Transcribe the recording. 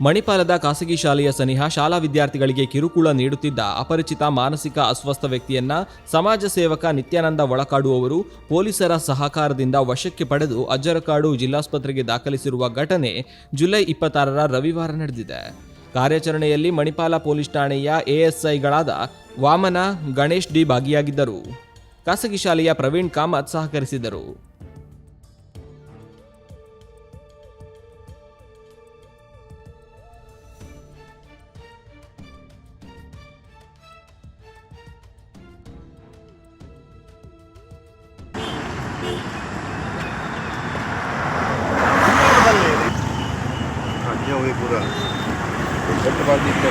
ಮಣಿಪಾಲದ ಖಾಸಗಿ ಶಾಲೆಯ ಸನಿಹ ಶಾಲಾ ವಿದ್ಯಾರ್ಥಿಗಳಿಗೆ ಕಿರುಕುಳ ನೀಡುತ್ತಿದ್ದ ಅಪರಿಚಿತ ಮಾನಸಿಕ ಅಸ್ವಸ್ಥ ವ್ಯಕ್ತಿಯನ್ನ ಸಮಾಜ ಸೇವಕ ನಿತ್ಯಾನಂದ ಒಳಕಾಡುವವರು ಪೊಲೀಸರ ಸಹಕಾರದಿಂದ ವಶಕ್ಕೆ ಪಡೆದು ಅಜ್ಜರಕಾಡು ಜಿಲ್ಲಾಸ್ಪತ್ರೆಗೆ ದಾಖಲಿಸಿರುವ ಘಟನೆ ಜುಲೈ 26ರ ರವಿವಾರ ನಡೆದಿದೆ. ಕಾರ್ಯಾಚರಣೆಯಲ್ಲಿ ಮಣಿಪಾಲ ಪೊಲೀಸ್ ಠಾಣೆಯ ಎಎಸ್ಐಗಳಾದ ವಾಮನ, ಗಣೇಶ್ ಡಿ ಭಾಗಿಯಾಗಿದ್ದರು. ಖಾಸಗಿ ಶಾಲೆಯ ಪ್ರವೀಣ್ ಕಾಮತ್ ಸಹಕರಿಸಿದರು. हुई पूरा गटबाजी ¿Qué